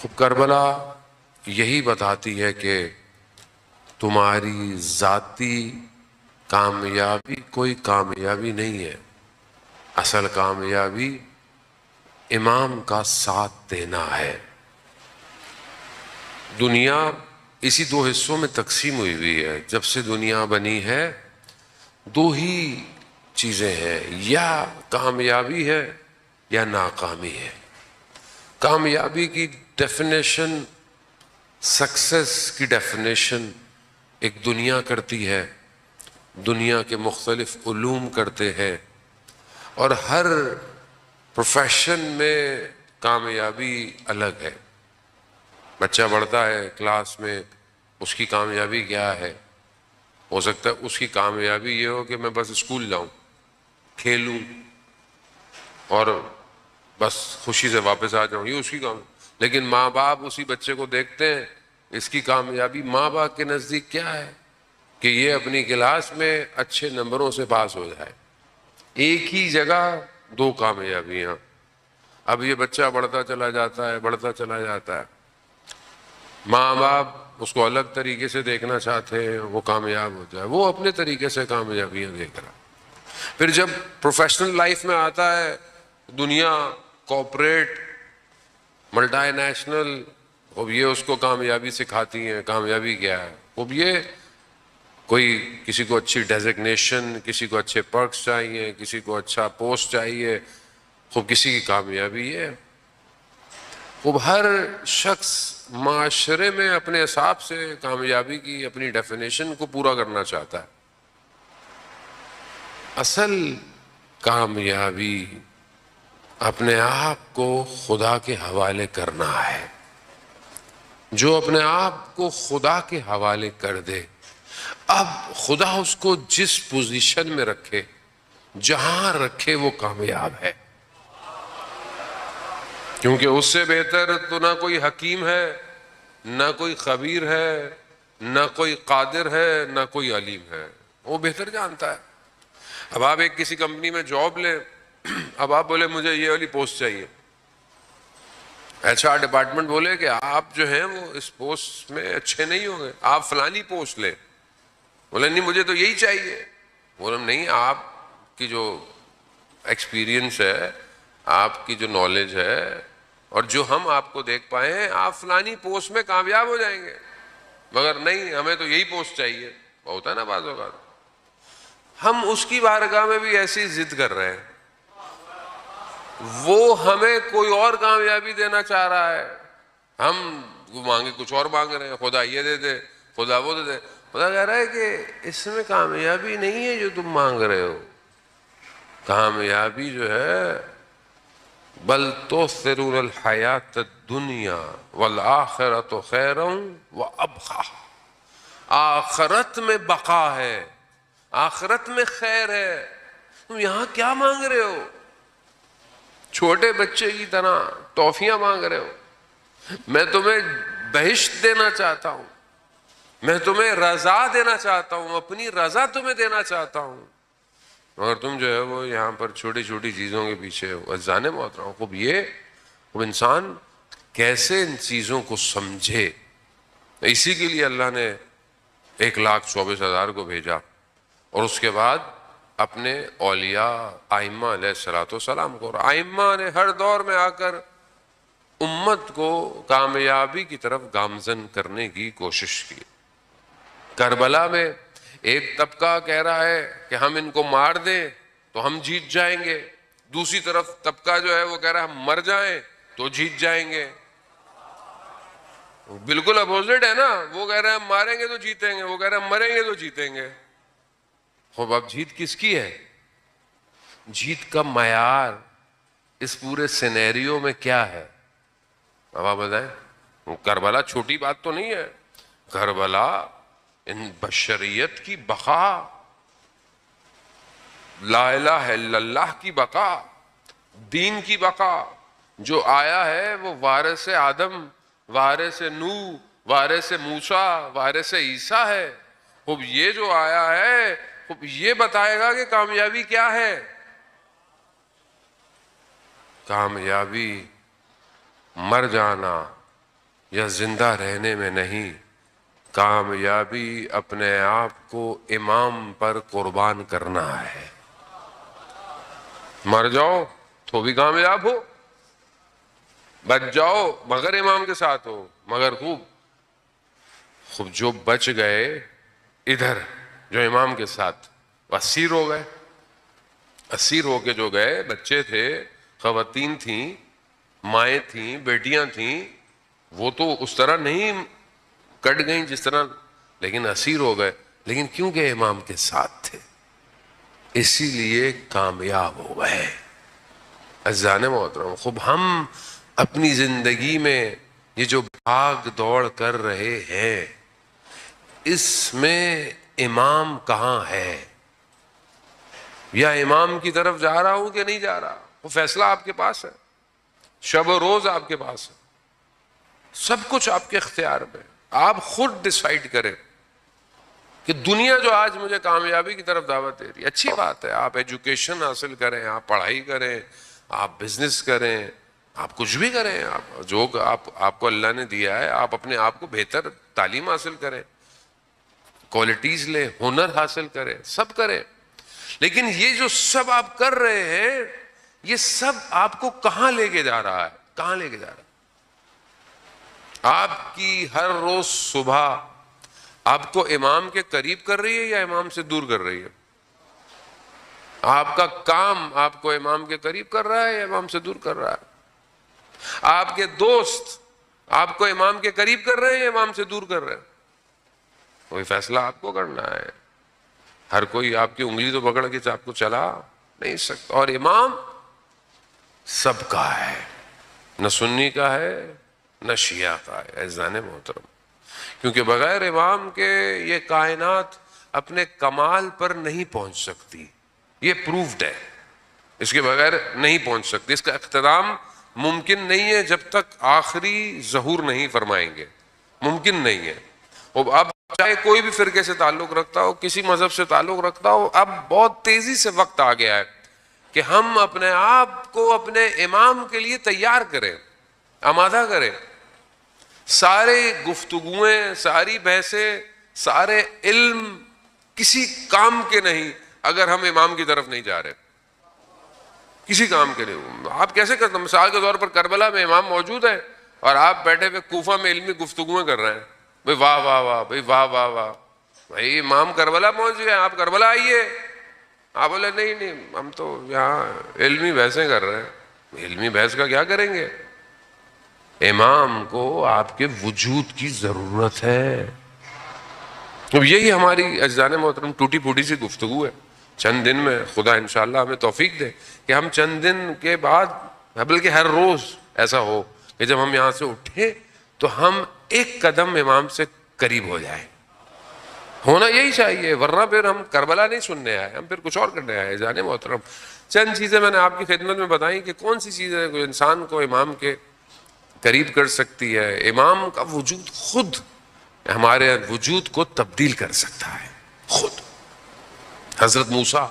خب کربلا یہی بتاتی ہے کہ تمہاری ذاتی کامیابی کوئی کامیابی نہیں ہے، اصل کامیابی امام کا ساتھ دینا ہے۔ دنیا اسی دو حصوں میں تقسیم ہوئی ہے۔ جب سے دنیا بنی ہے دو ہی چیزیں ہیں، یا کامیابی ہے یا ناکامی ہے۔ کامیابی کی ڈیفینیشن، سکسیس کی ڈیفینیشن ایک دنیا کرتی ہے، دنیا کے مختلف علوم کرتے ہیں، اور ہر پروفیشن میں کامیابی الگ ہے۔ بچہ بڑھتا ہے کلاس میں، اس کی کامیابی کیا ہے؟ ہو سکتا ہے اس کی کامیابی یہ ہو کہ میں بس اسکول جاؤں، کھیلوں اور بس خوشی سے واپس آ جاؤں، یہ اس کی لیکن ماں باپ اسی بچے کو دیکھتے ہیں، اس کی کامیابی ماں باپ کے نزدیک کیا ہے؟ کہ یہ اپنی کلاس میں اچھے نمبروں سے پاس ہو جائے۔ ایک ہی جگہ دو کامیابیاں۔ اب یہ بچہ بڑھتا چلا جاتا ہے، بڑھتا چلا جاتا ہے، ماں باپ اس کو الگ طریقے سے دیکھنا چاہتے ہیں، وہ کامیاب ہو جائے، وہ اپنے طریقے سے کامیابیاں دیکھ رہا۔ پھر جب پروفیشنل لائف میں آتا ہے، دنیا کارپوریٹ ملٹی نیشنل، اب یہ اس کو کامیابی سکھاتی ہیں۔ کامیابی کیا ہے؟ اب یہ کوئی کسی کو اچھی ڈیزگنیشن، کسی کو اچھے پرکس چاہیے، کسی کو اچھا پوسٹ چاہیے، خوب کسی کی کامیابی ہے۔ خوب ہر شخص معاشرے میں اپنے حساب سے کامیابی کی اپنی ڈیفینیشن کو پورا کرنا چاہتا ہے۔ اصل کامیابی اپنے آپ کو خدا کے حوالے کرنا ہے۔ جو اپنے آپ کو خدا کے حوالے کر دے، اب خدا اس کو جس پوزیشن میں رکھے، جہاں رکھے، وہ کامیاب ہے۔ کیونکہ اس سے بہتر تو نہ کوئی حکیم ہے، نہ کوئی خبیر ہے، نہ کوئی قادر ہے، نہ کوئی علیم ہے۔ وہ بہتر جانتا ہے۔ اب آپ ایک کسی کمپنی میں جاب لیں، اب آپ بولے مجھے یہ والی پوسٹ چاہیے، HR ڈپارٹمنٹ بولے کہ آپ جو ہیں وہ اس پوسٹ میں اچھے نہیں ہوں گے، آپ فلانی پوسٹ لیں۔ بولے نہیں مجھے تو یہی چاہیے۔ بولے نہیں، آپ کی جو ایکسپیرینس ہے، آپ کی جو نالج ہے، اور جو ہم آپ کو دیکھ پائے ہیں، آپ فلانی پوسٹ میں کامیاب ہو جائیں گے، مگر نہیں، ہمیں تو یہی پوسٹ چاہیے۔ ہوتا ہے نا بعض اوقات ہم اس کی بارگاہ میں بھی ایسی ضد کر رہے ہیں، وہ ہمیں کوئی اور کامیابی دینا چاہ رہا ہے، ہم مانگے کچھ اور مانگ رہے ہیں۔ خدا یہ دے دے، خدا وہ دے دے۔ خدا کہہ رہا ہے کہ اس میں کامیابی نہیں ہے جو تم مانگ رہے ہو۔ کامیابی جو ہے بل تؤثرون الحیات الدنیا والآخرۃ خیر وابقیٰ، آخرت میں بقا ہے، آخرت میں خیر ہے۔ تم یہاں کیا مانگ رہے ہو؟ چھوٹے بچے کی طرح ٹافیاں مانگ رہے ہو؟ میں تمہیں بہشت دینا چاہتا ہوں، میں تمہیں رضا دینا چاہتا ہوں، اپنی رضا تمہیں دینا چاہتا ہوں، مگر تم جو ہے وہ یہاں پر چھوٹی چھوٹی چیزوں کے پیچھے ہو۔ عزیزان محترم، خوب انسان کیسے ان چیزوں کو سمجھے؟ اسی کے لیے اللہ نے 1,24,000 کو بھیجا، اور اس کے بعد اپنے اولیاء ائمہ علیہ السلام کو، اور ائمہ نے ہر دور میں آ کر امت کو کامیابی کی طرف گامزن کرنے کی کوشش کی۔ کربلا میں ایک طبقہ کہہ رہا ہے کہ ہم ان کو مار دیں تو ہم جیت جائیں گے، دوسری طرف طبقہ جو ہے وہ کہہ رہا ہے ہم مر جائیں تو جیت جائیں گے۔ بالکل اپوزٹ ہے نا، وہ کہہ رہے ہیں ہم ماریں گے تو جیتیں گے، وہ کہہ رہے ہیں ہم مریں گے تو جیتیں گے۔ خوب اب جیت کس کی ہے؟ جیت کا معیار اس پورے سینیریو میں کیا ہے؟ اب آپ بتائیں۔ کربلا چھوٹی بات تو نہیں ہے، کربلا ان بشریت کی بقا، لا الہ الا اللہ کی بقا، دین کی بقا۔ جو آیا ہے وہ وارث آدم، وارث نوح، وارث موسیٰ، وارث عیسیٰ ہے۔ خوب یہ جو آیا ہے خوب یہ بتائے گا کہ کامیابی کیا ہے۔ کامیابی مر جانا، یا زندہ رہنے میں نہیں، کامیابی اپنے آپ کو امام پر قربان کرنا ہے۔ مر جاؤ تو بھی کامیاب ہو، بچ جاؤ مگر امام کے ساتھ ہو، مگر خوب جو بچ گئے ادھر، جو امام کے ساتھ اسیر ہو گئے، اسیر ہو کے جو گئے، بچے تھے، خواتین تھیں، مائیں تھیں، بیٹیاں تھیں، وہ تو اس طرح نہیں کٹ گئیں جس طرح، لیکن اسیر ہو گئے، لیکن کیونکہ امام کے ساتھ تھے اسی لیے کامیاب ہو گئے۔ عزیزان محترم، خوب ہم اپنی زندگی میں یہ جو بھاگ دوڑ کر رہے ہیں، اس میں امام کہاں ہے؟ یا امام کی طرف جا رہا ہوں کہ نہیں جا رہا؟ وہ فیصلہ آپ کے پاس ہے، شب و روز آپ کے پاس ہے، سب کچھ آپ کے اختیار میں، آپ خود ڈیسائیڈ کریں کہ دنیا جو آج مجھے کامیابی کی طرف دعوت دے رہی ہے، اچھی بات ہے، آپ ایجوکیشن حاصل کریں، آپ پڑھائی کریں، آپ بزنس کریں، آپ کچھ بھی کریں، آپ جو آپ کو اللہ نے دیا ہے، آپ اپنے آپ کو بہتر تعلیم حاصل کریں، کوالٹیز لیں، ہنر حاصل کریں، سب کریں، لیکن یہ جو سب آپ کر رہے ہیں، یہ سب آپ کو کہاں لے کے جا رہا ہے؟ کہاں لے کے جا رہا ہے؟ آپ کی ہر روز صبح آپ کو امام کے قریب کر رہی ہے یا امام سے دور کر رہی ہے؟ آپ کا کام آپ کو امام کے قریب کر رہا ہے یا امام سے دور کر رہا ہے؟ آپ کے دوست آپ کو امام کے قریب کر رہے ہیں یا امام سے دور کر رہے ہیں؟ کوئی فیصلہ آپ کو کرنا ہے۔ ہر کوئی آپ کی انگلی تو پکڑ کے آپ کو چلا نہیں سکتا، اور امام سب کا ہے، نہ سنی کا ہے نہ شیعہ کا ہے، عزیزان محترم، کیونکہ بغیر امام کے یہ کائنات اپنے کمال پر نہیں پہنچ سکتی، یہ پروفڈ ہے، اس کے بغیر نہیں پہنچ سکتی، اس کا اختتام ممکن نہیں ہے جب تک آخری ظہور نہیں فرمائیں گے، ممکن نہیں ہے۔ اب چاہے کوئی بھی فرقے سے تعلق رکھتا ہو، کسی مذہب سے تعلق رکھتا ہو، اب بہت تیزی سے وقت آ گیا ہے کہ ہم اپنے آپ کو اپنے امام کے لیے تیار کریں، آمادہ کریں۔ سارے گفتگویں، ساری بحثیں، سارے علم کسی کام کے نہیں اگر ہم امام کی طرف نہیں جا رہے، کسی کام کے نہیں۔ آپ کیسے کرتے ہیں؟ مثال کے طور پر کربلا میں امام موجود ہے اور آپ بیٹھے ہوئے کوفہ میں علمی گفتگویں کر رہے ہیں، بھئی واہ واہ واہ، بھئی واہ واہ واہ، بھئی امام کربلا پہنچ گئے، آپ کربلا آئیے۔ آپ بولے نہیں ہم تو یہاں علمی بحثیں کر رہے ہیں۔ علمی بحث کا کیا کریں گے؟ امام کو آپ کے وجود کی ضرورت ہے۔ اب یہی ہماری عزیزان محترم ٹوٹی پھوٹی سی گفتگو ہے، چند دن میں خدا انشاءاللہ ہمیں توفیق دے کہ ہم چند دن کے بعد، بلکہ ہر روز ایسا ہو کہ جب ہم یہاں سے اٹھیں تو ہم ایک قدم امام سے قریب ہو جائیں۔ ہونا یہی چاہیے، ورنہ پھر ہم کربلا نہیں سننے آئے، ہم پھر کچھ اور کرنے آئے۔ عزیزان محترم، چند چیزیں میں نے آپ کی خدمت میں بتائیں کہ کون سی چیزیں کوئی انسان کو امام کے قریب کر سکتی ہے۔ امام کا وجود خود ہمارے وجود کو تبدیل کر سکتا ہے، خود۔ حضرت موسیٰ